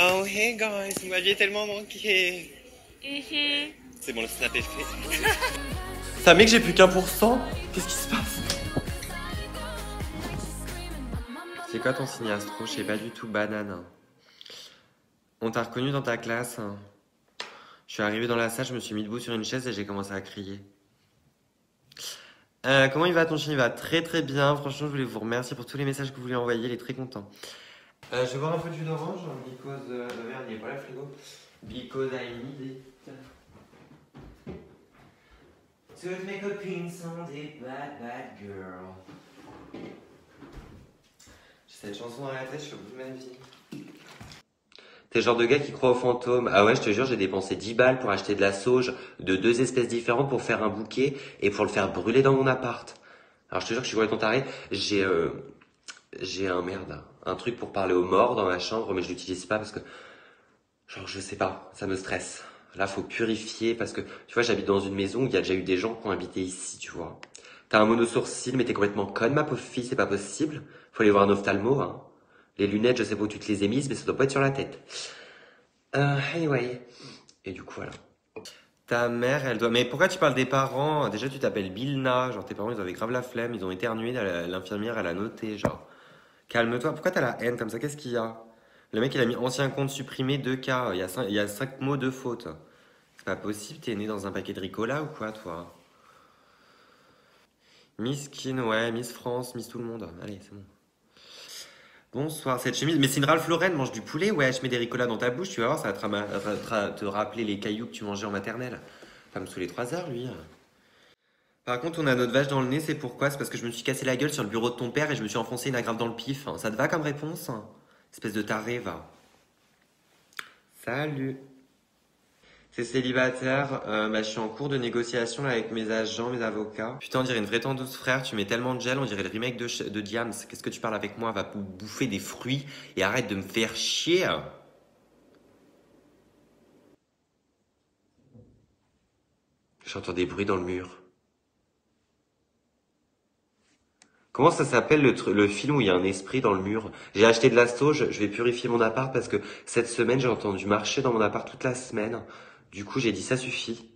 Oh hey guys, vous m'aviez tellement manqué. C'est bon, le snap est fait. Ça met que j'ai plus qu'1%. Qu'est-ce qui se passe? C'est quoi ton signe astro? Je sais pas du tout, banane. On t'a reconnu dans ta classe. Je suis arrivé dans la salle, je me suis mis debout sur une chaise et j'ai commencé à crier. Comment il va ton chien? Il va très très bien. Franchement, je voulais vous remercier pour tous les messages que vous lui envoyez. Il est très content. Je vais boire un peu de jus d'orange. Because. Merde, il est pas là, le frigo. Because I need it. Toutes mes copines sont des bad bad girls. J'ai cette chanson dans la tête, je suis au bout de ma vie. T'es le genre de gars qui croit aux fantômes. Ah ouais, je te jure, j'ai dépensé 10 balles pour acheter de la sauge de 2 espèces différentes pour faire un bouquet et pour le faire brûler dans mon appart. Alors je te jure que je suis complètement taré. J'ai un truc pour parler aux morts dans ma chambre, mais je l'utilise pas parce que, genre, je sais pas, ça me stresse. Là, faut purifier parce que, tu vois, j'habite dans une maison où il y a déjà eu des gens qui ont habité ici, tu vois. T'as un mono-sourcil, mais t'es complètement conne, ma pauvre fille, c'est pas possible. Faut aller voir un ophtalmo, hein. Les lunettes, je sais pas où tu te les ai mises, mais ça doit pas être sur la tête. Anyway. Et du coup, voilà. Ta mère, elle doit... Mais pourquoi tu parles des parents? Déjà, tu t'appelles Bilna. Genre, tes parents, ils avaient grave la flemme. Ils ont éternué. L'infirmière, elle a noté. Genre, calme-toi. Pourquoi t'as la haine comme ça? Qu'est-ce qu'il y a? Le mec, il a mis ancien compte supprimé 2K. Il y a 5 mots de faute. C'est pas possible. T'es né dans un paquet de Ricola ou quoi, toi? Miss Kin, ouais. Miss France, Miss tout le monde. Allez, c'est bon. Bonsoir, cette chemise. Mais c'est une Ralph Lauren, mange du poulet? Ouais, je mets des Ricola dans ta bouche, tu vas voir, ça va te rappeler les cailloux que tu mangeais en maternelle. Pas me saouler 3 heures, lui. Par contre, on a notre vache dans le nez, c'est pourquoi? C'est parce que je me suis cassé la gueule sur le bureau de ton père et je me suis enfoncé une agrafe dans le pif. Ça te va comme réponse? Espèce de taré, va. Salut. C'est célibataire, je suis en cours de négociation là, avec mes agents, mes avocats. Putain, on dirait une vraie tendeuse frère, tu mets tellement de gel, on dirait le remake de Diams. Qu'est-ce que tu parles avec moi? Va bouffer des fruits et arrête de me faire chier. J'entends des bruits dans le mur. Comment ça s'appelle le film où il y a un esprit dans le mur? J'ai acheté de la sauge, je vais purifier mon appart parce que cette semaine j'ai entendu marcher dans mon appart toute la semaine. Du coup j'ai dit ça suffit.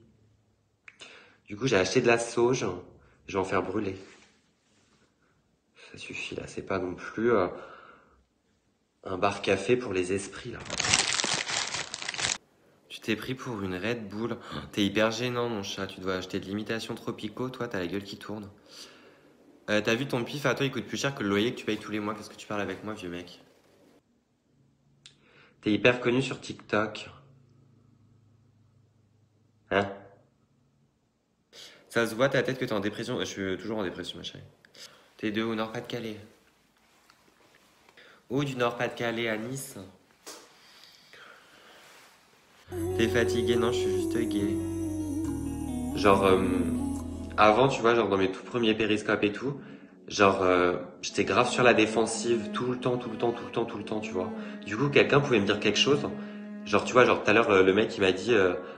Du coup j'ai acheté de la sauge, je vais en faire brûler. Ça suffit là, c'est pas non plus un bar-café pour les esprits là. Tu t'es pris pour une Red Bull. T'es hyper gênant mon chat, tu dois acheter de l'imitation Tropico, toi t'as la gueule qui tourne. T'as vu ton pif à toi, il coûte plus cher que le loyer que tu payes tous les mois. Qu'est-ce que tu parles avec moi, vieux mec? T'es hyper connu sur TikTok. Hein? Ça se voit ta tête que t'es en dépression. Je suis toujours en dépression, ma chérie. T'es de au Nord-Pas-de-Calais. Où du Nord-Pas-de-Calais à Nice? T'es fatigué? Non, je suis juste gay. Genre, avant, tu vois, genre dans mes tout premiers périscopes et tout, genre, j'étais grave sur la défensive tout le temps, tout le temps, tout le temps, tout le temps, tu vois. Du coup, quelqu'un pouvait me dire quelque chose. Genre, tu vois, genre tout à l'heure, le mec, il m'a dit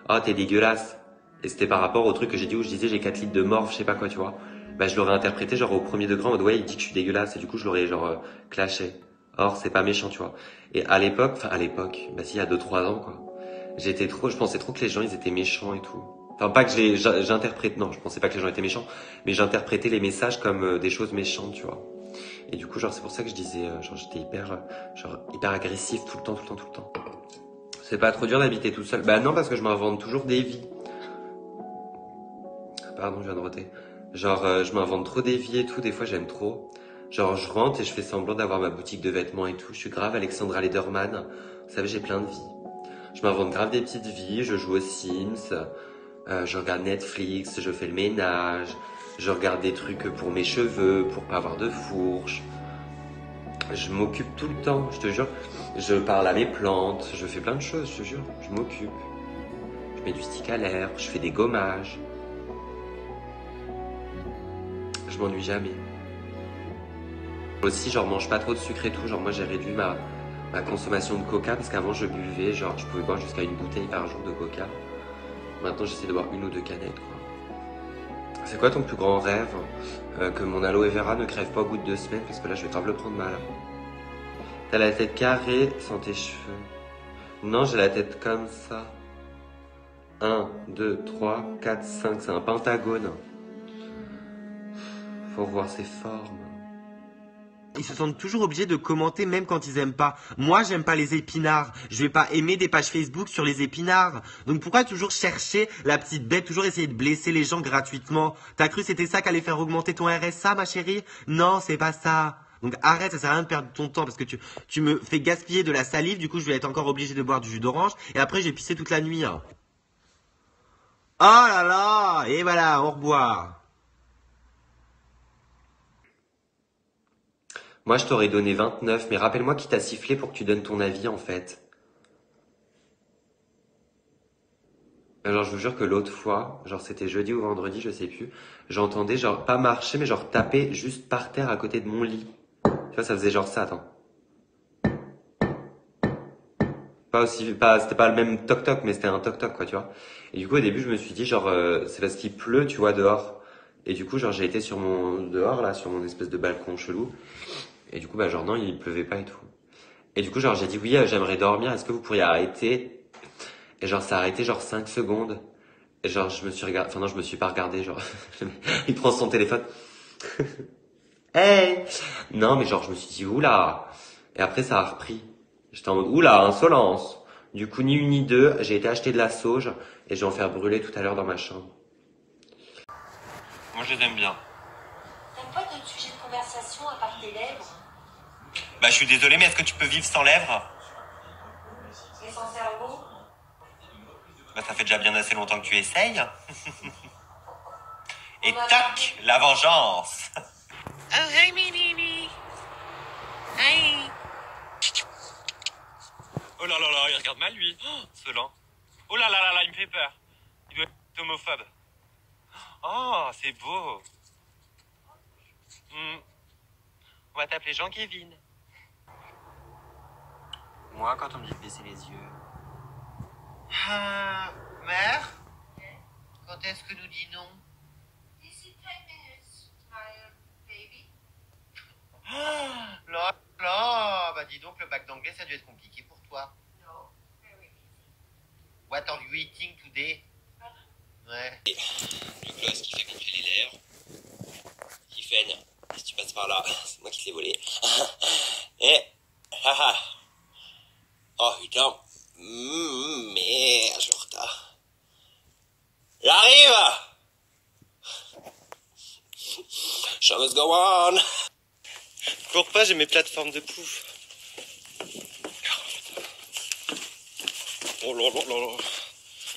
oh, t'es dégueulasse. Et c'était par rapport au truc que j'ai dit où je disais j'ai 4 litres de morve, je sais pas quoi, tu vois. Bah, je l'aurais interprété genre au premier degré en mode ouais, il dit que je suis dégueulasse. Et du coup, je l'aurais genre clashé. Or, c'est pas méchant, tu vois. Et à l'époque, bah si, il y a 2-3 ans, quoi. Je pensais trop que les gens, ils étaient méchants et tout. Enfin, pas que j'interprète, non, je pensais pas que les gens étaient méchants, mais j'interprétais les messages comme des choses méchantes, tu vois. Et du coup, genre, c'est pour ça que je disais, genre, j'étais hyper agressif tout le temps, tout le temps, tout le temps. C'est pas trop dur d'habiter tout seul. Bah non, parce que je m'invente toujours des vies. Pardon, je viens de roter. Genre, je m'invente trop des vies et tout, des fois j'aime trop. Genre, je rentre et je fais semblant d'avoir ma boutique de vêtements et tout. Je suis grave Alexandra Lederman. Vous savez, j'ai plein de vies. Je m'invente grave des petites vies, je joue aux Sims, je regarde Netflix, je fais le ménage, je regarde des trucs pour mes cheveux, pour pas avoir de fourche. Je m'occupe tout le temps, je te jure. Je parle à mes plantes, je fais plein de choses, je te jure. Je m'occupe. Je mets du stick à l'air, je fais des gommages. Je m'ennuie jamais. Aussi, genre, mange pas trop de sucre et tout. Genre, moi, j'ai réduit ma consommation de coca parce qu'avant, je buvais, genre, je pouvais boire jusqu'à une bouteille par jour de coca. Maintenant, j'essaie de boire 1 ou 2 canettes, quoi. C'est quoi ton plus grand rêve? Que mon aloe vera ne crève pas au bout de 2 semaines parce que là, je vais grave le prendre mal. T'as la tête carrée sans tes cheveux. Non, j'ai la tête comme ça. 1, 2, 3, 4, 5, c'est un pentagone. Faut voir ses formes. Ils se sentent toujours obligés de commenter même quand ils aiment pas. Moi, j'aime pas les épinards. Je vais pas aimer des pages Facebook sur les épinards. Donc pourquoi toujours chercher la petite bête, toujours essayer de blesser les gens gratuitement? T'as cru c'était ça qu'allait faire augmenter ton RSA, ma chérie? Non, c'est pas ça. Donc arrête, ça sert à rien de perdre ton temps parce que tu me fais gaspiller de la salive. Du coup, je vais être encore obligé de boire du jus d'orange et après, je vais pisser toute la nuit, hein. Oh là là! Et voilà, au revoir. Moi, je t'aurais donné 29, mais rappelle-moi qui t'a sifflé pour que tu donnes ton avis, en fait. Genre, je vous jure que l'autre fois, genre c'était jeudi ou vendredi, je sais plus, j'entendais genre pas marcher, mais genre taper juste par terre à côté de mon lit. Tu vois, ça faisait genre ça, attends. C'était pas le même toc-toc, mais c'était un toc-toc, quoi, tu vois. Et du coup, au début, je me suis dit, genre, c'est parce qu'il pleut, tu vois, dehors. Et du coup, genre, j'ai été sur mon, dehors, là, sur mon espèce de balcon chelou. Et du coup, bah, genre, non, il pleuvait pas et tout. Et du coup, genre, j'ai dit, oui, j'aimerais dormir, est-ce que vous pourriez arrêter? Et genre, ça a arrêté, genre, 5 secondes. Et genre, je me suis regardé, enfin non, je me suis pas regardé, genre, il prend son téléphone. Hey! Non, mais genre, je me suis dit, oula! Et après, ça a repris. J'étais en mode, oula, insolence! Du coup, ni une ni deux, j'ai été acheter de la sauge et je vais en faire brûler tout à l'heure dans ma chambre. Moi, je les aime bien. T'as pas d'autre sujet de conversation à part tes lèvres? Bah, je suis désolé, mais est-ce que tu peux vivre sans lèvres? Et sans cerveau? Bah, ça fait déjà bien assez longtemps que tu essayes. Et On a tac, la vengeance! Oh, hey, me, baby. Hey. Oh là là là, il regarde mal lui. Oh, ce lent. Oh là là là là, il me fait peur. Il doit être homophobe. Oh, c'est beau. On va t'appeler Jean-Kévin. Moi, quand on me dit de baisser les yeux. Mère, quand est-ce que nous dînons? D'ici 10 minutes, my baby. Là, là, bah dis donc, le bac d'anglais, ça a dû être compliqué pour toi. No, very easy. What are you eating today? Ouais. Le gloss qui fait gonfler les lèvres. Qui fait, si tu passes par là, c'est moi qui te l'ai volé. Et, haha. Oh putain. Merde, je suis en retard. J'arrive! Show must go on! Cours pas, j'ai mes plateformes de pouf. Oh là là là là.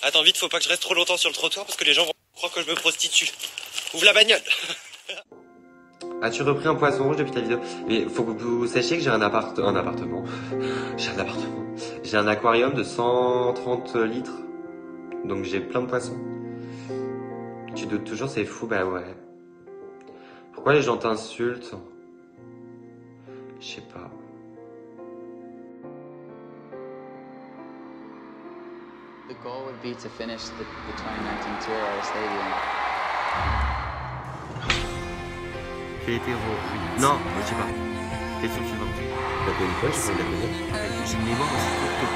Attends vite, faut pas que je reste trop longtemps sur le trottoir parce que les gens vont croire que je me prostitue. Ouvre la bagnole. As-tu repris un poisson rouge depuis ta vidéo? Mais faut que vous sachiez que j'ai un appartement. J'ai un appartement. J'ai un aquarium de 130 litres. Donc j'ai plein de poissons. Tu doutes toujours, c'est fou, bah ouais. Pourquoi les gens t'insultent? Je sais pas. The goal would be to finish the 2019 tour at a stadium. T'es hétéro, oui. Non, je sais pas. Question suivante. La connais pas, je sais la connaître. Je venais voir aussi photo.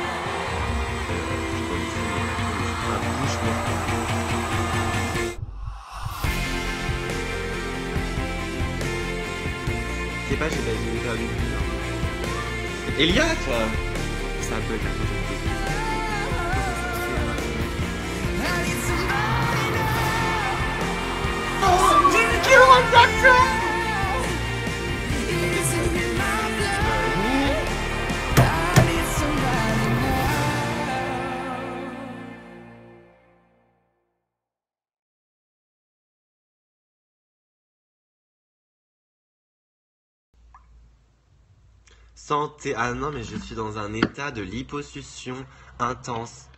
Je vois ici, ma bouche, je sais pas, j'ai pas vu faire du bruit. Elliot! Ça peut être un peu compliqué. Santé. Ah non, mais je suis dans un état de liposuction intense.